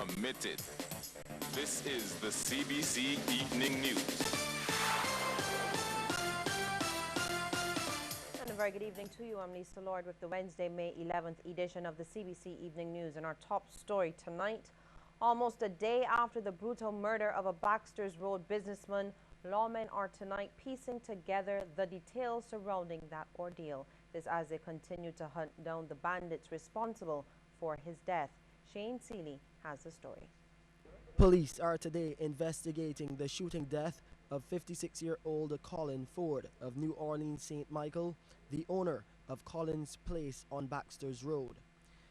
committed. This is the CBC Evening News. And a very good evening to you. I'm Lisa Lord with the Wednesday, May 11th edition of the CBC Evening News. And our top story tonight, almost a day after the brutal murder of a Baxter's Road businessman, lawmen are tonight piecing together the details surrounding that ordeal. This as they continue to hunt down the bandits responsible for his death. Shane Seeley has the story. Police are today investigating the shooting death of 56-year-old Colin Ford of New Orleans St. Michael, the owner of Colin's Place on Baxter's Road.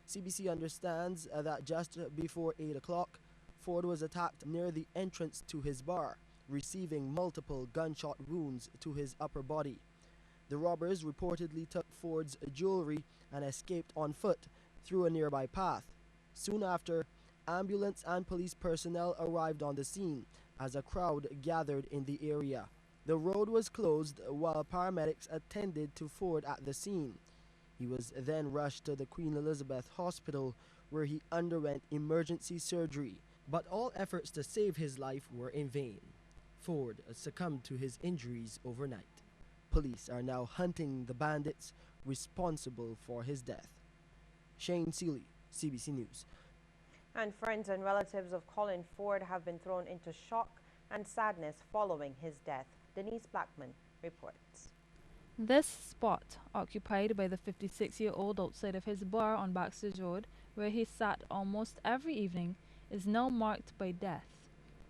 CBC understands that just before 8 o'clock, Ford was attacked near the entrance to his bar, receiving multiple gunshot wounds to his upper body. The robbers reportedly took Ford's jewelry and escaped on foot through a nearby path. Soon after, ambulance and police personnel arrived on the scene as a crowd gathered in the area. The road was closed while paramedics attended to Ford at the scene. He was then rushed to the Queen Elizabeth Hospital where he underwent emergency surgery, but all efforts to save his life were in vain. Ford succumbed to his injuries overnight. Police are now hunting the bandits responsible for his death. Shane Seeley, CBC News. And friends and relatives of Colin Ford have been thrown into shock and sadness following his death. Denise Blackman reports. This spot, occupied by the 56-year-old outside of his bar on Baxter's Road, where he sat almost every evening, is now marked by death.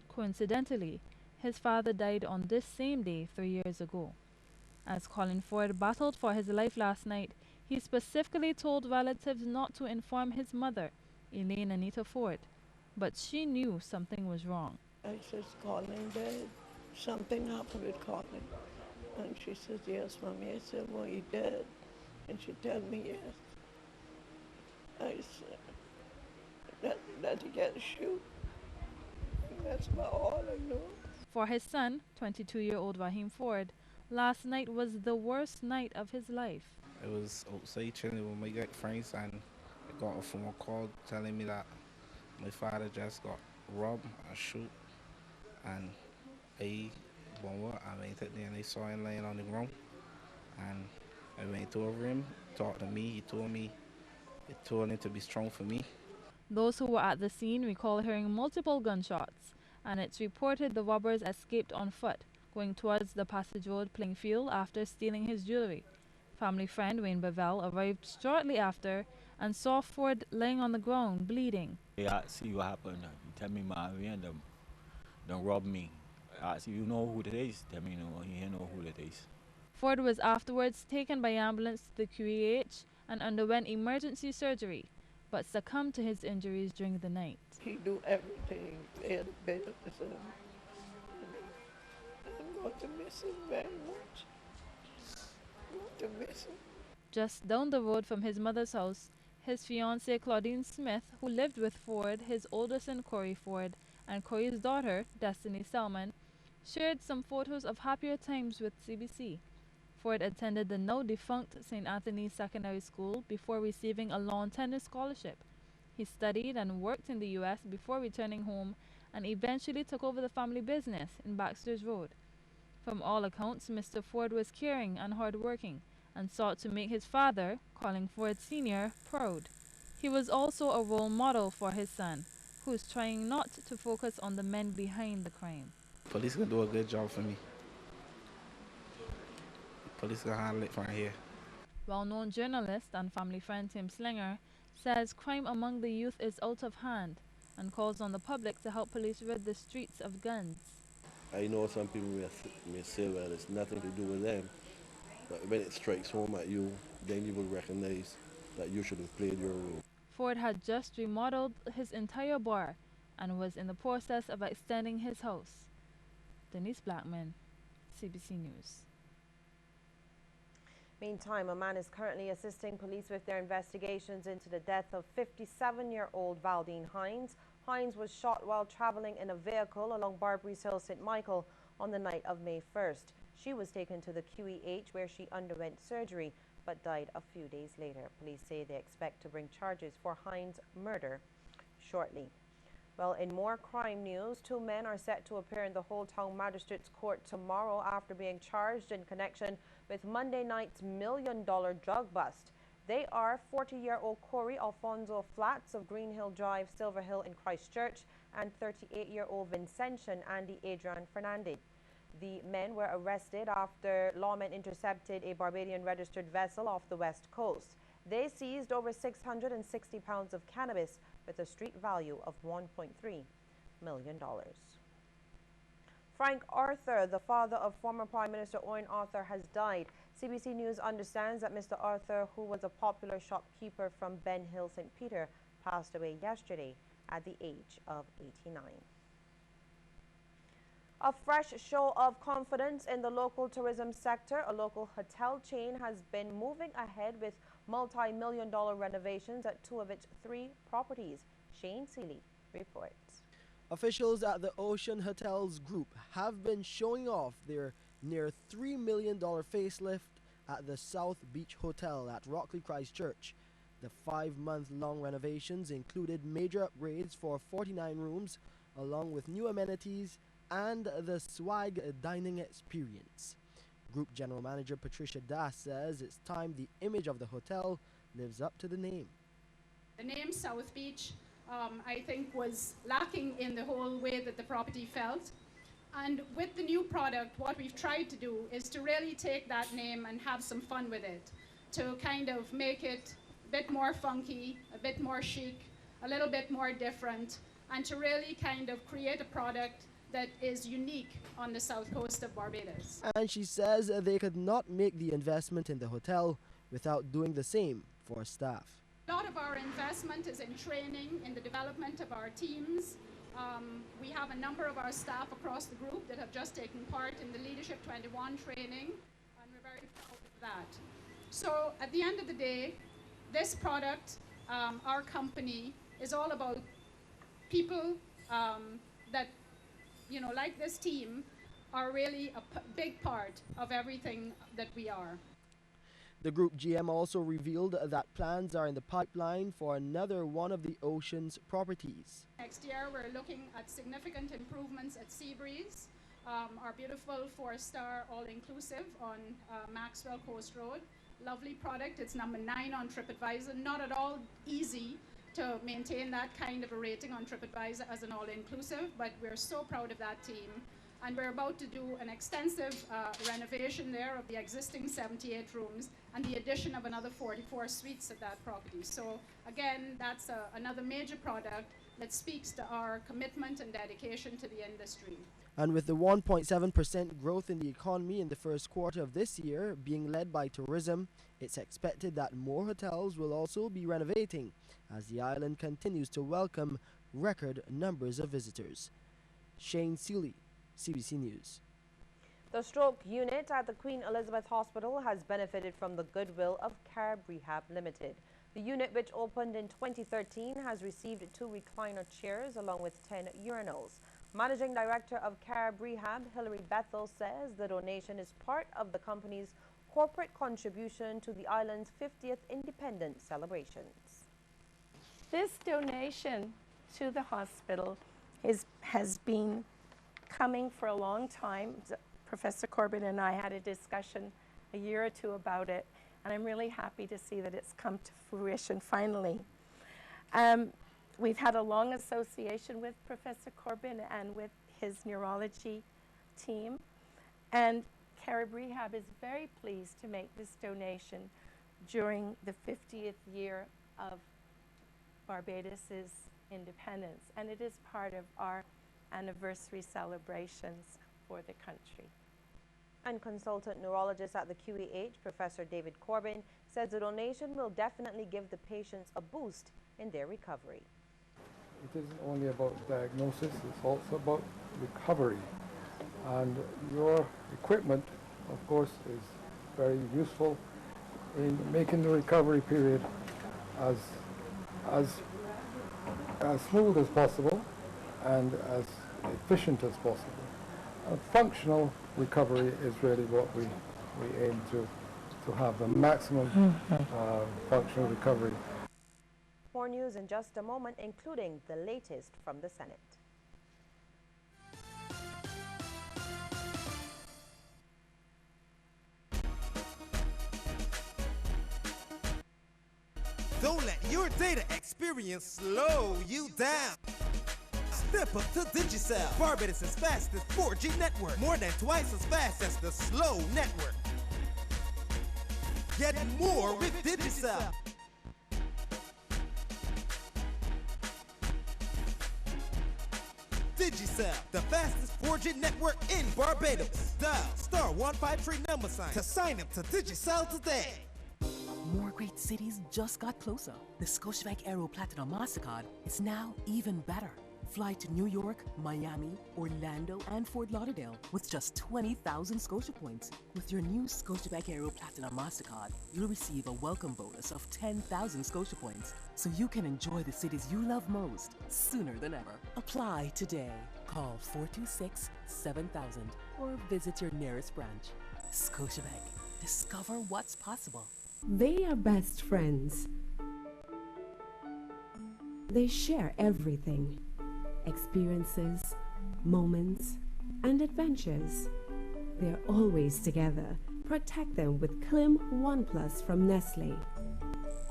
Coincidentally, his father died on this same day 3 years ago. As Colin Ford battled for his life last night, he specifically told relatives not to inform his mother, Elaine Anita Ford, but she knew something was wrong. I said, Colin dead. Something happened with Colin. And she says, yes, Mommy. I said, well, he dead. And she told me yes. I said, that he got shoot. And that's about all I know. For his son, 22-year-old Raheem Ford, last night was the worst night of his life. I was outside chilling with my good friends and I got a phone call telling me that my father just got robbed and shot. And I went there and I saw him laying on the ground. And I went over him, talked to me, he told him to be strong for me. Those who were at the scene recall hearing multiple gunshots, and it's reported the robbers escaped on foot, going towards the Passage Road playing field after stealing his jewelry. Family friend Wayne Bevell arrived shortly after and saw Ford laying on the ground, bleeding. I see what happened. You tell me my and them don't rob me. I see you know who it is. Tell me you know who it is. Ford was afterwards taken by ambulance to the QEH and underwent emergency surgery, but succumbed to his injuries during the night. He do everything. Pay the bills. I'm going to miss him very much. To miss him. Just down the road from his mother's house, his fiancée Claudine Smith, who lived with Ford, his older son Corey Ford, and Corey's daughter, Destiny Selman, shared some photos of happier times with CBC. Ford attended the now-defunct St. Anthony's Secondary School before receiving a lawn tennis scholarship. He studied and worked in the U.S. before returning home and eventually took over the family business in Baxter's Road. From all accounts, Mr. Ford was caring and hardworking and sought to make his father, Colin Ford Sr., proud. He was also a role model for his son, who is trying not to focus on the men behind the crime. Police can do a good job for me. Police can handle it from here. Well-known journalist and family friend Tim Slinger says crime among the youth is out of hand and calls on the public to help police rid the streets of guns. I know some people may say, well, it's nothing to do with them, but when it strikes home at you, then you will recognize that you should have played your role. Ford had just remodeled his entire bar and was in the process of extending his house. Denise Blackman, CBC News. Meantime, a man is currently assisting police with their investigations into the death of 57-year-old Valdine Hines. Hines was shot while traveling in a vehicle along Barbary Hill, St. Michael on the night of May 1st. She was taken to the QEH where she underwent surgery but died a few days later. Police say they expect to bring charges for Hines' murder shortly. Well, in more crime news, 2 men are set to appear in the Whole Town Magistrates Court tomorrow after being charged in connection with Monday night's $1 million drug bust. They are 40-year-old Corey Alfonso Flats of Green Hill Drive, Silver Hill in Christchurch, and 38-year-old Vincentian Andy Adrian Fernandez. The men were arrested after lawmen intercepted a Barbadian registered vessel off the west coast. They seized over 660 pounds of cannabis with a street value of $1.3 million. Frank Arthur, the father of former Prime Minister Owen Arthur, has died. CBC News understands that Mr. Arthur, who was a popular shopkeeper from Ben Hill, St. Peter, passed away yesterday at the age of 89. A fresh show of confidence in the local tourism sector. A local hotel chain has been moving ahead with multi-million-dollar renovations at 2 of its 3 properties. Shane Seeley reports. Officials at the Ocean Hotels Group have been showing off their near $3 million facelift at the South Beach Hotel at Rockley Christchurch. The 5-month-long renovations included major upgrades for 49 rooms, along with new amenities and the swag dining experience. Group General Manager Patricia Das says it's time the image of the hotel lives up to the name. The name South Beach, I think, was lacking in the whole way that the property felt. And with the new product, what we've tried to do is to really take that name and have some fun with it, to kind of make it a bit more funky, a bit more chic, a little bit more different, and to really kind of create a product that is unique on the south coast of Barbados. And she says they could not make the investment in the hotel without doing the same for staff. A lot of our investment is in training, in the development of our teams. We have a number of our staff across the group that have just taken part in the Leadership 21 training, and we're very proud of that. So at the end of the day, this product, our company, is all about people that, you know, like this team, are really a big part of everything that we are. The group GM also revealed that plans are in the pipeline for another one of the Ocean's properties. Next year, we're looking at significant improvements at Seabreeze, our beautiful 4-star all-inclusive on Maxwell Coast Road. Lovely product. It's number 9 on TripAdvisor. Not at all easy to maintain that kind of a rating on TripAdvisor as an all-inclusive, but we're so proud of that team. And we're about to do an extensive renovation there of the existing 78 rooms and the addition of another 44 suites at that property. So again, that's another major product that speaks to our commitment and dedication to the industry. And with the 1.7% growth in the economy in the first quarter of this year being led by tourism, it's expected that more hotels will also be renovating as the island continues to welcome record numbers of visitors. Shane Seeley, CBC News. The stroke unit at the Queen Elizabeth Hospital has benefited from the goodwill of Carib Rehab Limited. The unit, which opened in 2013, has received 2 recliner chairs along with 10 urinals. Managing Director of Carib Rehab, Hilary Bethel, says the donation is part of the company's corporate contribution to the island's 50th independence celebrations. This donation to the hospital has been coming for a long time. Professor Corbin and I had a discussion a year or 2 about it, and I'm really happy to see that it's come to fruition finally. We've had a long association with Professor Corbin and with his neurology team, and Carib Rehab is very pleased to make this donation during the 50th year of Barbados's independence, and it is part of our anniversary celebrations for the country. And consultant neurologist at the QEH, Professor David Corbin, says the donation will definitely give the patients a boost in their recovery. It isn't only about diagnosis, it's also about recovery. And your equipment, of course, is very useful in making the recovery period as smooth as possible and as efficient as possible. A functional recovery is really what we aim to have, the maximum functional recovery. More news in just a moment, including the latest from the Senate. Don't let your data experience slow you down. Step up to Digicel, Barbados' fastest 4G network, more than twice as fast as the slow network. Get more with Digicel. Digicel, the fastest 4G network in Barbados. Dial *153# to sign up to Digicel today. More great cities just got closer. The Scotiabank Aero Platinum MasterCard is now even better. Fly to New York, Miami, Orlando, and Fort Lauderdale with just 20,000 Scotia points. With your new Scotiabank Aero Platinum MasterCard, you'll receive a welcome bonus of 10,000 Scotia points, so you can enjoy the cities you love most sooner than ever. Apply today. Call 426-7000 or visit your nearest branch. Scotiabank. Discover what's possible. They are best friends. They share everything. Experiences, moments, and adventures. They're always together. Protect them with Klim One Plus from Nestle.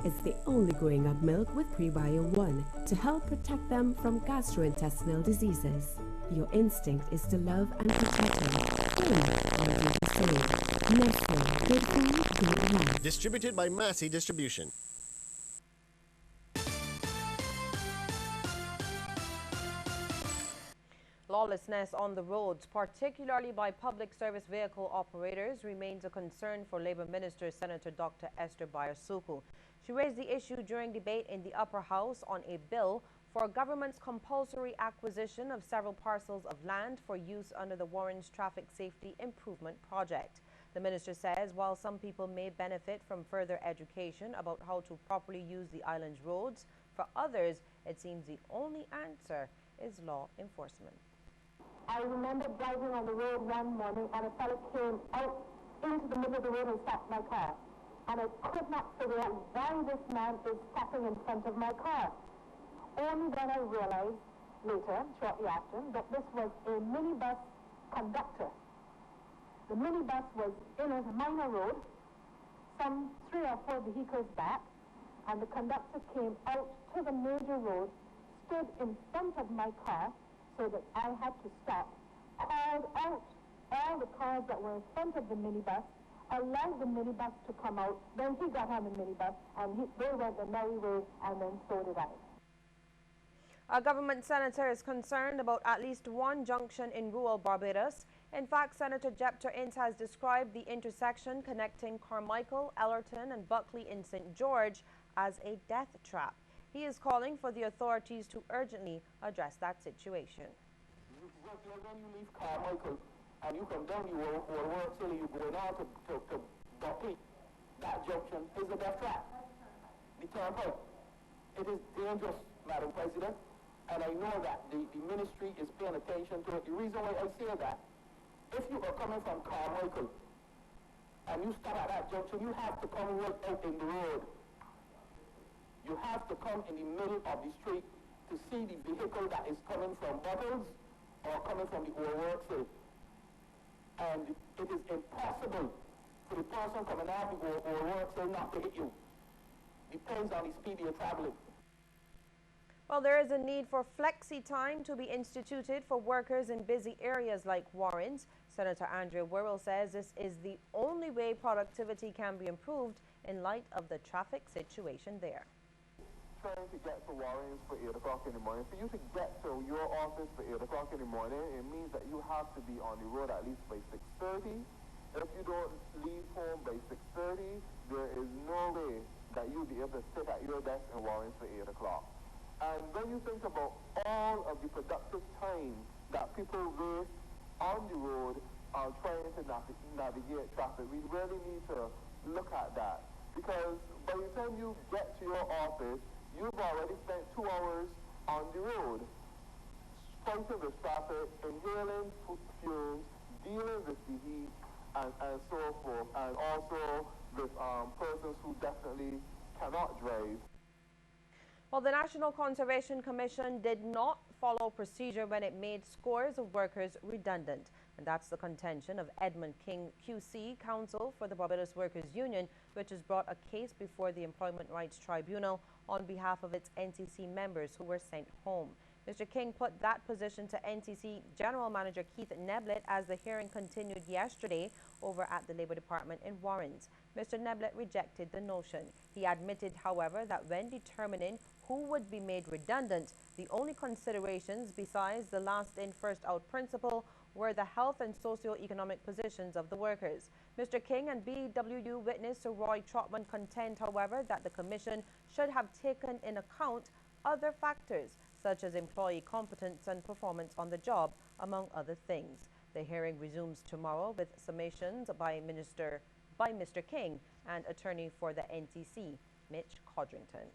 It's the only growing up milk with Prebio 1 to help protect them from gastrointestinal diseases. Your instinct is to love and protect them. Klim, all do the same. Nestle, good food, good life. Distributed by Massey Distribution. Lawlessness on the roads, particularly by public service vehicle operators, remains a concern for Labour Minister Senator Dr. Esther Bayersuku. She raised the issue during debate in the Upper House on a bill for government's compulsory acquisition of several parcels of land for use under the Warren's Traffic Safety Improvement Project. The minister says while some people may benefit from further education about how to properly use the island's roads, for others it seems the only answer is law enforcement. I remember driving on the road one morning and a fellow came out into the middle of the road and stopped my car. And I could not figure out why this man is stopping in front of my car. Only then I realized later, shortly after, that this was a minibus conductor. The minibus was in a minor road, some 3 or 4 vehicles back, and the conductor came out to the major road, stood in front of my car, so that I had to stop, called out all the cars that were in front of the minibus, allowed the minibus to come out, then he got on the minibus, and they went the merry way, and then so did I. A government senator is concerned about at least one junction in rural Barbados. In fact, Senator Jepter Ince has described the intersection connecting Carmichael, Ellerton, and Buckley in St. George as a death trap. He is calling for the authorities to urgently address that situation. When you leave Carmichael and you come down, you will work till you go now to Buckley. That junction is a death trap. The turnpike. It is dangerous, Madam President, and I know that the ministry is paying attention to it. The reason why I say that, if you are coming from Carmichael and you stop at that junction, you have to come right out in the road. You have to come in the middle of the street to see the vehicle that is coming from Bottles or coming from the old works. And it is impossible for the person coming out the old works not to hit you. Depends on the speed you're traveling. Well, there is a need for flexi time to be instituted for workers in busy areas like Warren's. Senator Andrea Worrell says this is the only way productivity can be improved in light of the traffic situation there. Trying to get to Warren's for 8 o'clock in the morning. For you to get to your office for 8 o'clock in the morning, it means that you have to be on the road at least by 6:30. If you don't leave home by 6:30, there is no way that you'll be able to sit at your desk in Warren's for 8 o'clock. And when you think about all of the productive time that people waste on the road trying to navigate traffic, we really need to look at that. Because by the time you get to your office, you've already spent 2 hours on the road, fighting with traffic, inhaling fumes, dealing with the heat, and so forth, and also with persons who definitely cannot drive. Well, the National Conservation Commission did not follow procedure when it made scores of workers redundant. And that's the contention of Edmund King QC, counsel for the Barbados Workers Union, which has brought a case before the Employment Rights Tribunal on behalf of its NCC members who were sent home. Mr. King put that position to NCC General Manager Keith Neblett as the hearing continued yesterday over at the Labour Department in Warrens. Mr. Neblett rejected the notion. He admitted, however, that when determining who would be made redundant, the only considerations besides the last in, first out principle were the health and socio-economic positions of the workers. Mr. King and BWU witness Sir Roy Trotman contend, however, that the Commission should have taken in account other factors, such as employee competence and performance on the job, among other things. The hearing resumes tomorrow with summations by Mr. King and attorney for the NTC, Mitch Codrington.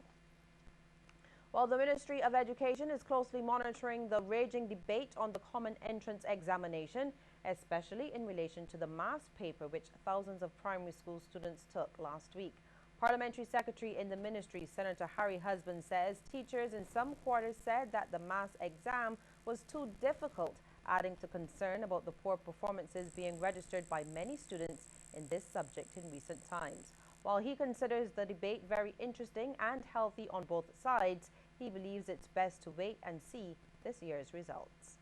Well, the Ministry of Education is closely monitoring the raging debate on the Common Entrance Examination, especially in relation to the maths paper which thousands of primary school students took last week. Parliamentary Secretary in the Ministry, Senator Harry Husband, says teachers in some quarters said that the maths exam was too difficult, adding to concern about the poor performances being registered by many students in this subject in recent times. While he considers the debate very interesting and healthy on both sides, he believes it's best to wait and see this year's results.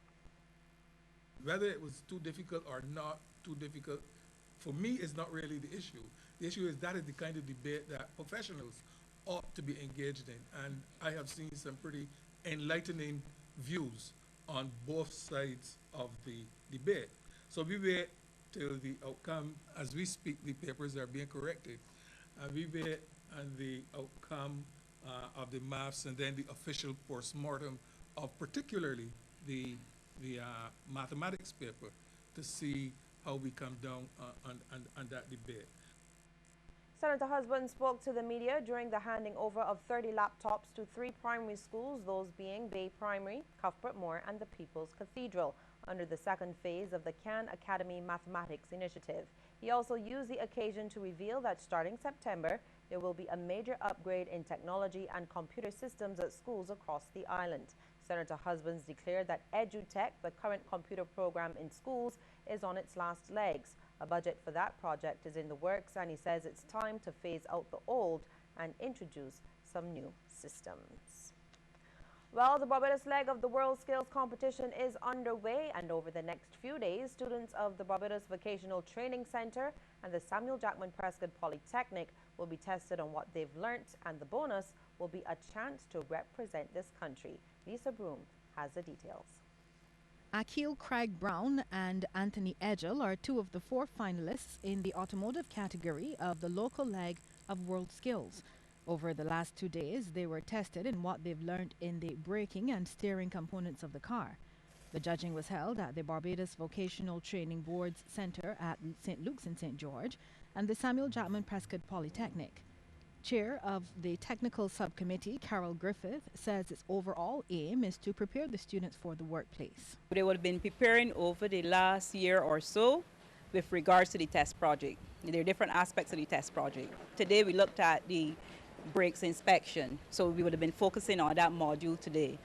Whether it was too difficult or not too difficult, for me, is not really the issue. The issue is that is the kind of debate that professionals ought to be engaged in. And I have seen some pretty enlightening views on both sides of the debate. So we wait till the outcome. As we speak, the papers are being corrected. And we wait on the outcome of the maths and then the official postmortem of particularly the mathematics paper to see how we come down on that debate. Senator Husband spoke to the media during the handing over of 30 laptops to 3 primary schools, those being Bay Primary, Cuthbert Moore and the People's Cathedral, under the second phase of the Khan Academy Mathematics Initiative. He also used the occasion to reveal that starting September, there will be a major upgrade in technology and computer systems at schools across the island. Senator Husbands declared that EduTech, the current computer program in schools, is on its last legs. A budget for that project is in the works, and he says it's time to phase out the old and introduce some new systems. Well, the Barbados leg of the World Skills Competition is underway, and over the next few days, students of the Barbados Vocational Training Centre and the Samuel Jackman Prescott Polytechnic will be tested on what they've learnt, and the bonus will be a chance to represent this country. Lisa Broom has the details. Akil Craig Brown and Anthony Edgell are 2 of the 4 finalists in the automotive category of the local leg of World Skills. Over the last 2 days, they were tested in what they've learned in the braking and steering components of the car. The judging was held at the Barbados Vocational Training Board's Centre at St. Luke's in St. George and the Samuel Jackman Prescott Polytechnic. Chair of the technical subcommittee, Carol Griffith, says its overall aim is to prepare the students for the workplace. They would have been preparing over the last year or so with regards to the test project. There are different aspects of the test project. Today we looked at the brakes inspection, so we would have been focusing on that module today.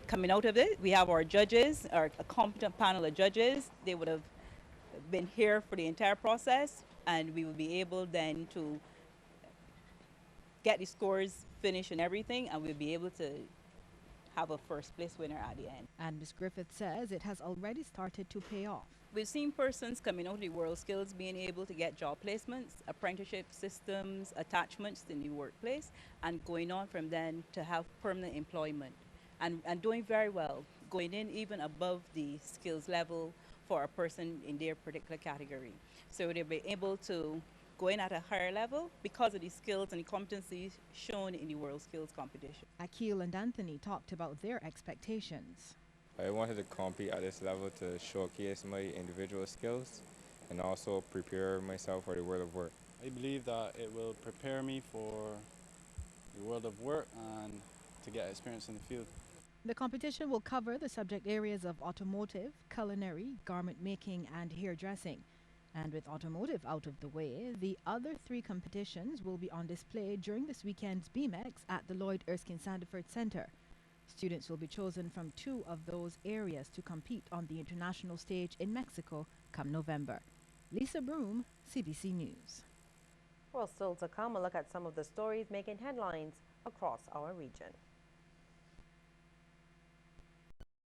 Coming out of it, we have our judges, a competent panel of judges. They would have been here for the entire process, and we would be able then to get the scores finished and everything, and we'll be able to have a first place winner at the end. And Ms. Griffith says it has already started to pay off. We've seen persons coming out of the World Skills being able to get job placements, apprenticeship systems, attachments in the workplace, and going on from then to have permanent employment and doing very well, going in even above the skills level for a person in their particular category. So they'll be able to go in at a higher level because of the skills and the competencies shown in the World Skills competition. Akil and Anthony talked about their expectations. I wanted to compete at this level to showcase my individual skills and also prepare myself for the world of work. I believe that it will prepare me for the world of work and to get experience in the field. The competition will cover the subject areas of automotive, culinary, garment making and hairdressing. And with automotive out of the way, the other 3 competitions will be on display during this weekend's BMX at the Lloyd Erskine Sandiford Centre. Students will be chosen from 2 of those areas to compete on the international stage in Mexico come November. Lisa Broom, CBC News. Well, still to come, a look at some of the stories making headlines across our region.